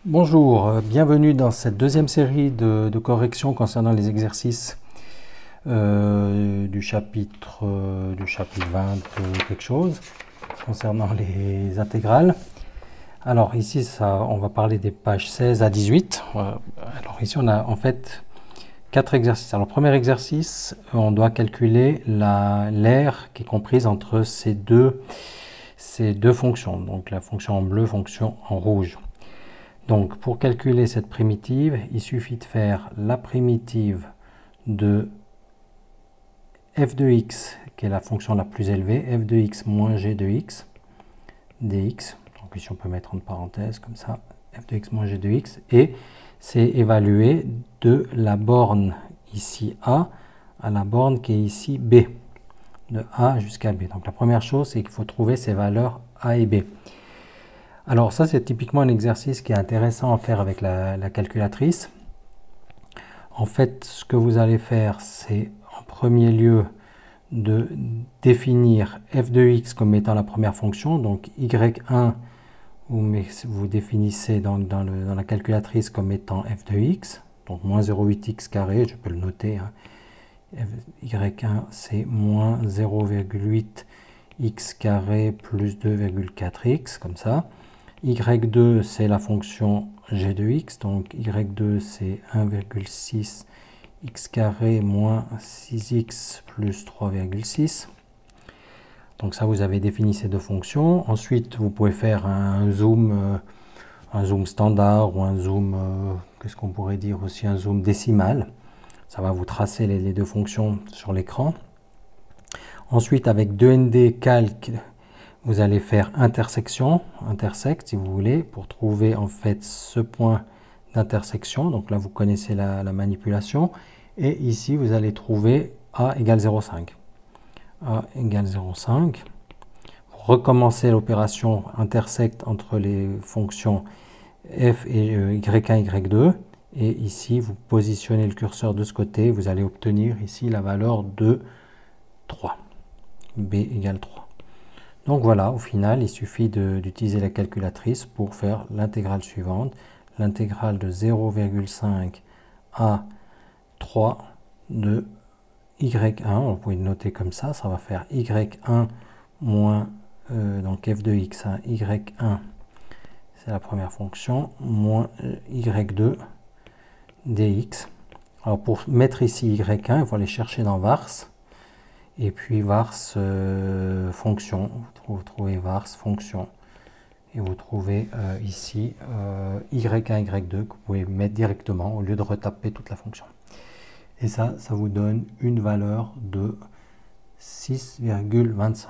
Bonjour, bienvenue dans cette deuxième série de corrections concernant les exercices du chapitre 20 quelque chose, concernant les intégrales. Alors ici, on va parler des pages 16 à 18. Alors ici, on a en fait 4 exercices. Alors, premier exercice, on doit calculer l'aire qui est comprise entre ces deux fonctions. Donc la fonction en bleu, fonction en rouge. Donc, pour calculer cette primitive, il suffit de faire la primitive de f de x, qui est la fonction la plus élevée, f de x moins g de x, dx. Donc ici, on peut mettre entre parenthèses comme ça, f de x moins g de x. Et c'est évalué de la borne ici a à la borne qui est ici b, de a jusqu'à b. Donc la première chose, c'est qu'il faut trouver ces valeurs a et b. Alors ça, c'est typiquement un exercice qui est intéressant à faire avec la calculatrice. En fait, ce que vous allez faire, c'est en premier lieu de définir f de x comme étant la première fonction. Donc y1, vous définissez dans la calculatrice comme étant f de x, donc moins 0,8x carré, je peux le noter. Y1, c'est moins 0,8x carré plus 2,4x, comme ça. Y2, c'est la fonction g de x, donc y2, c'est 1,6x carré moins 6x plus 3,6. Donc ça, vous avez défini ces deux fonctions. Ensuite, vous pouvez faire un zoom standard ou un zoom, qu'est-ce qu'on pourrait dire aussi, un zoom décimal. Ça va vous tracer les deux fonctions sur l'écran. Ensuite, avec 2ND calc, vous allez faire intersection, intersect si vous voulez, pour trouver en fait ce point d'intersection. Donc là, vous connaissez la manipulation. Et ici, vous allez trouver A égale 0,5. A égale 0,5. Vous recommencez l'opération intersect entre les fonctions f et y1, y2. Et ici, vous positionnez le curseur de ce côté. Vous allez obtenir ici la valeur de 3. B égale 3. Donc voilà, au final, il suffit d'utiliser la calculatrice pour faire l'intégrale suivante. L'intégrale de 0,5 à 3 de y1. Vous pouvez le noter comme ça. Ça va faire y1 moins, donc f de x, y1, c'est la première fonction, moins y2 dx. Alors pour mettre ici y1, il faut aller chercher dans vars. Et puis vars fonction, vous trouvez vars fonction. Et vous trouvez ici y1, y2 que vous pouvez mettre directement au lieu de retaper toute la fonction. Et ça vous donne une valeur de 6,25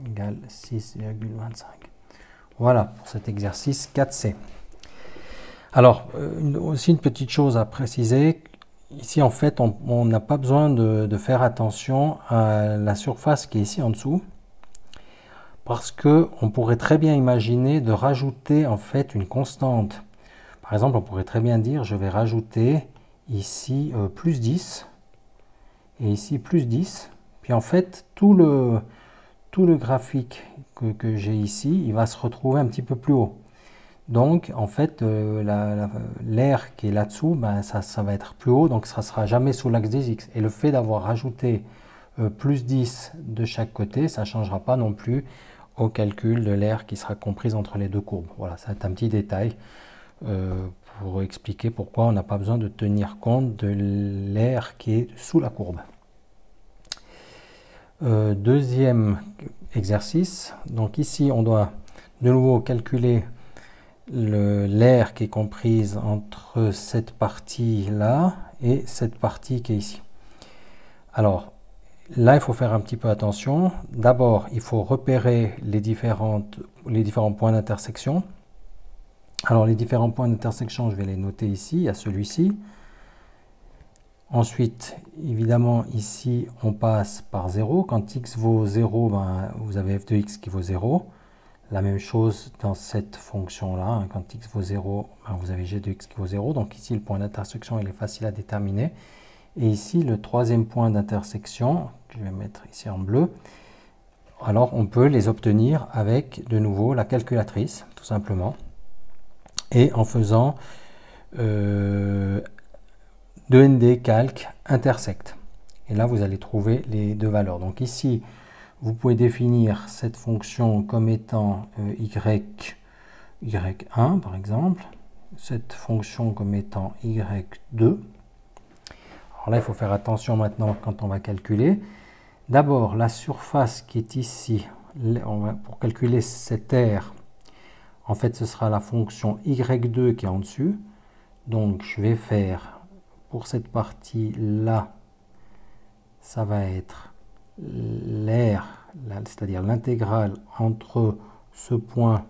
égale 6,25. Voilà pour cet exercice 4C. Alors, aussi une petite chose à préciser. Ici, en fait, on n'a pas besoin de faire attention à la surface qui est ici en dessous, parce qu'on pourrait très bien imaginer de rajouter en fait une constante. Par exemple, on pourrait très bien dire, je vais rajouter ici plus 10, et ici plus 10. Puis en fait, tout le graphique que j'ai ici, il va se retrouver un petit peu plus haut. Donc, en fait, l'aire qui est là-dessous, ben, ça va être plus haut, donc ça ne sera jamais sous l'axe des x. Et le fait d'avoir rajouté plus 10 de chaque côté, ça ne changera pas non plus au calcul de l'aire qui sera comprise entre les deux courbes. Voilà, c'est un petit détail pour expliquer pourquoi on n'a pas besoin de tenir compte de l'aire qui est sous la courbe. Deuxième exercice, donc ici, on doit de nouveau calculer l'aire qui est comprise entre cette partie-là et cette partie qui est ici. Alors, là, il faut faire un petit peu attention. D'abord, il faut repérer les différents points d'intersection. Alors, les différents points d'intersection, je vais les noter ici. Il y a celui-ci. Ensuite, évidemment, ici, on passe par 0. Quand x vaut 0, ben, vous avez f de x qui vaut 0. La même chose dans cette fonction-là, quand x vaut 0, ben vous avez g de x qui vaut 0. Donc ici, le point d'intersection, il est facile à déterminer. Et ici, le troisième point d'intersection, que je vais mettre ici en bleu, alors on peut les obtenir avec, de nouveau, la calculatrice, tout simplement. et en faisant 2ND calque intersecte. Et là, vous allez trouver les deux valeurs. Donc ici, vous pouvez définir cette fonction comme étant y1 par exemple, cette fonction comme étant y2. Alors là, il faut faire attention maintenant quand on va calculer. D'abord, la surface qui est ici, pour calculer cette R, en fait, ce sera la fonction y2 qui est en dessus. Donc, je vais faire, pour cette partie-là, ça va être l'air, c'est-à-dire l'intégrale entre ce point,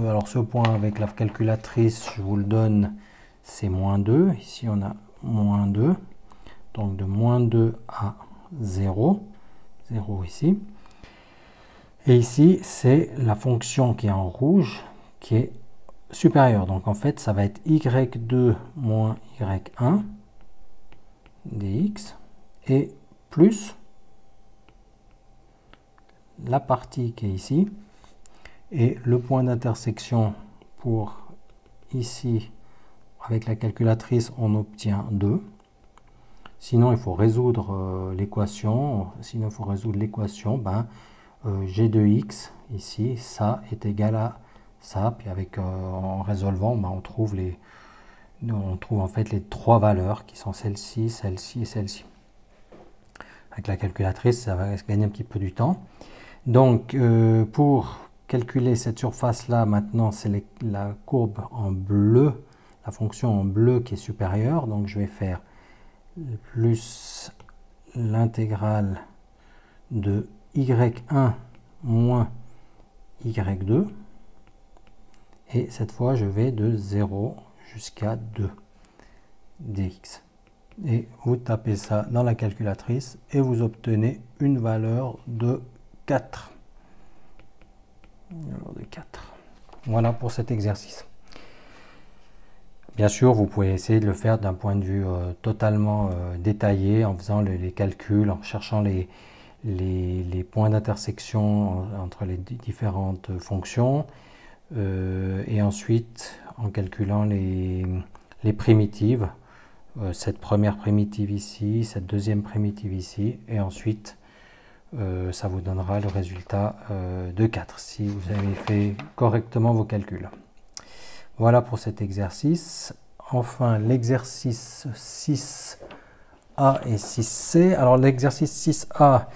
alors ce point avec la calculatrice, je vous le donne, c'est moins 2. Ici, on a moins 2. Donc, de moins 2 à 0. 0 ici. Et ici, c'est la fonction qui est en rouge, qui est supérieure. Donc, en fait, ça va être y2 moins y1 dx et plus la partie qui est ici et le point d'intersection pour ici avec la calculatrice on obtient 2. Sinon il faut résoudre l'équation. Sinon il faut résoudre l'équation, g de x ici, ça est égal à ça, puis avec en résolvant on trouve en fait les trois valeurs qui sont celle-ci, celle-ci et celle-ci. Avec la calculatrice, ça va gagner un petit peu du temps. Donc, pour calculer cette surface-là, maintenant, c'est la courbe en bleu, la fonction en bleu qui est supérieure. Donc, je vais faire plus l'intégrale de y1 moins y2. Et cette fois, je vais de 0 jusqu'à 2 dx. Et vous tapez ça dans la calculatrice et vous obtenez une valeur de 4. Voilà pour cet exercice. Bien sûr, vous pouvez essayer de le faire d'un point de vue totalement détaillé, en faisant les calculs, en cherchant les points d'intersection entre les différentes fonctions, et ensuite en calculant les primitives. Cette première primitive ici, cette deuxième primitive ici, et ensuite ça vous donnera le résultat de 4 si vous avez fait correctement vos calculs. Voilà pour cet exercice. Enfin, l'exercice 6A et 6C. Alors l'exercice 6A,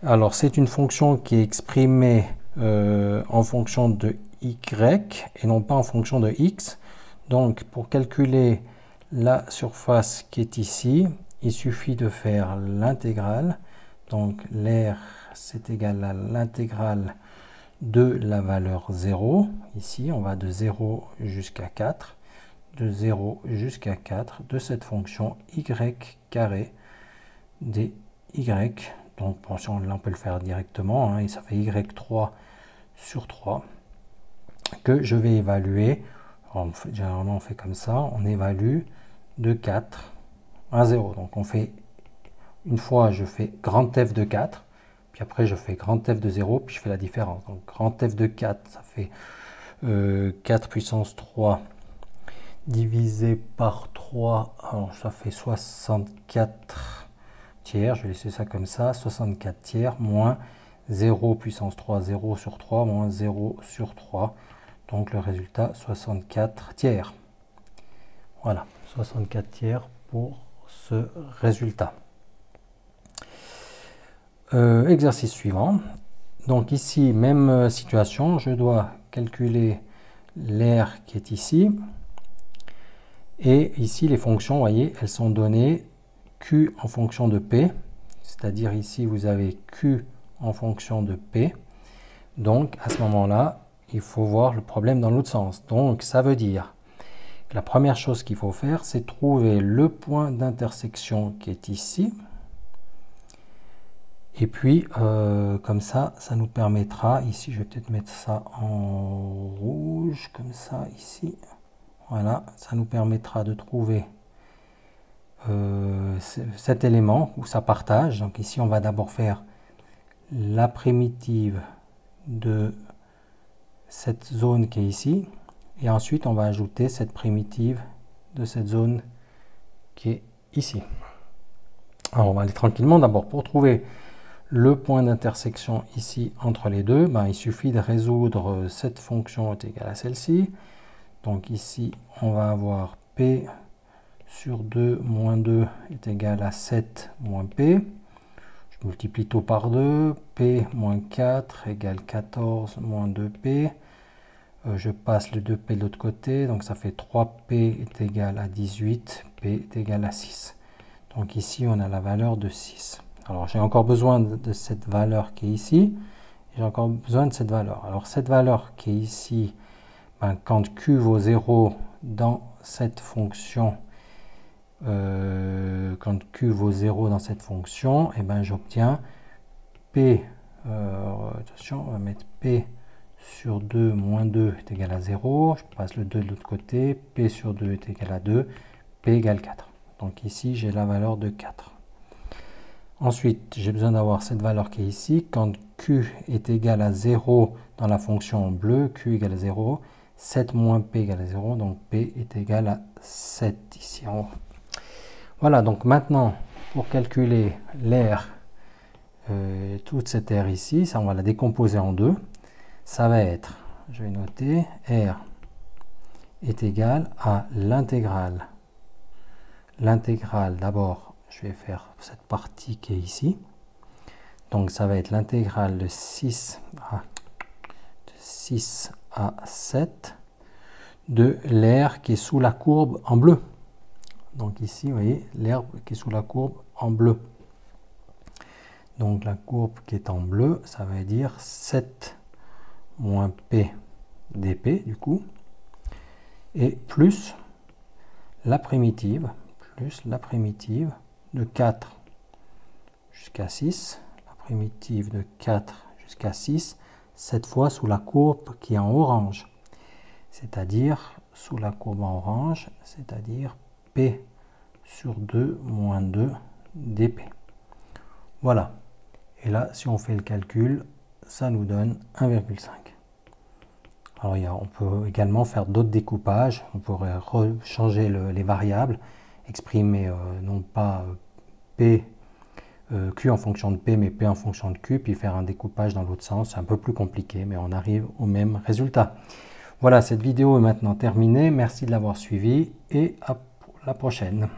alors c'est une fonction qui est exprimée en fonction de y et non pas en fonction de x. Donc pour calculer la surface qui est ici, il suffit de faire l'intégrale. Donc l'air, c'est égal à l'intégrale de la valeur 0. Ici, on va de 0 jusqu'à 4. De 0 jusqu'à 4 de cette fonction y carré dy. Donc là, on peut le faire directement, et ça fait y3 sur 3 que je vais évaluer. Généralement, on fait comme ça. On évalue de 4 à 0. Donc on fait une fois, je fais grand F de 4, puis après je fais grand F de 0, puis je fais la différence. Donc grand F de 4, ça fait 4 puissance 3 divisé par 3, alors ça fait 64 tiers, je vais laisser ça comme ça, 64 tiers moins 0 puissance 3, 0 sur 3, moins 0 sur 3, donc le résultat 64 tiers. Voilà, 64 tiers pour ce résultat. Exercice suivant. Donc ici, même situation, je dois calculer l'air qui est ici. Et ici, les fonctions, vous voyez, elles sont données Q en fonction de P. C'est-à-dire ici, vous avez Q en fonction de P. Donc, à ce moment-là, il faut voir le problème dans l'autre sens. Donc, ça veut dire que la première chose qu'il faut faire, c'est trouver le point d'intersection qui est ici. Et puis, comme ça, ça nous permettra, ici, je vais peut-être mettre ça en rouge, comme ça, ici. Voilà, ça nous permettra de trouver cet élément où ça partage. Donc ici, on va d'abord faire la primitive de cette zone qui est ici. Et ensuite, on va ajouter cette primitive de cette zone qui est ici. Alors, on va aller tranquillement. D'abord, pour trouver le point d'intersection ici entre les deux, il suffit de résoudre cette fonction est égale à celle-ci. Donc ici, on va avoir P sur 2 moins 2 est égal à 7 moins P. Je multiplie tout par 2. P moins 4 égale 14 moins 2P. Je passe le 2P de l'autre côté. Donc ça fait 3P est égal à 18. P est égal à 6. Donc ici, on a la valeur de 6. Alors j'ai encore besoin de cette valeur qui est ici. J'ai encore besoin de cette valeur. Alors cette valeur qui est ici, quand Q vaut 0 dans cette fonction, quand Q vaut 0 dans cette fonction, j'obtiens P, attention, on va mettre P sur 2 moins 2 est égal à 0, je passe le 2 de l'autre côté, P sur 2 est égal à 2, P égale 4. Donc ici, j'ai la valeur de 4. Ensuite, j'ai besoin d'avoir cette valeur qui est ici. Quand Q est égal à 0 dans la fonction bleue, Q égale à 0, 7 moins P égale à 0, donc P est égal à 7 ici en haut. Voilà, donc maintenant, pour calculer l'aire, toute cette aire ici, ça on va la décomposer en deux. Ça va être, je vais noter, R est égal à l'intégrale. L'intégrale, d'abord, je vais faire cette partie qui est ici. Donc ça va être l'intégrale de 6 à 7 de l'aire qui est sous la courbe en bleu. Donc ici, vous voyez, l'aire qui est sous la courbe en bleu. Donc la courbe qui est en bleu, ça veut dire 7 moins P dP du coup, et plus la primitive de 4 jusqu'à 6, la primitive de 4 jusqu'à 6, cette fois sous la courbe qui est en orange, c'est-à-dire sous la courbe en orange, c'est-à-dire P sur 2 moins 2 dP. Voilà. Et là, si on fait le calcul, ça nous donne 1,5. Alors, on peut également faire d'autres découpages. On pourrait changer les variables, exprimer non pas Q en fonction de P, mais P en fonction de Q, puis faire un découpage dans l'autre sens. C'est un peu plus compliqué, mais on arrive au même résultat. Voilà, cette vidéo est maintenant terminée. Merci de l'avoir suivie et à la prochaine.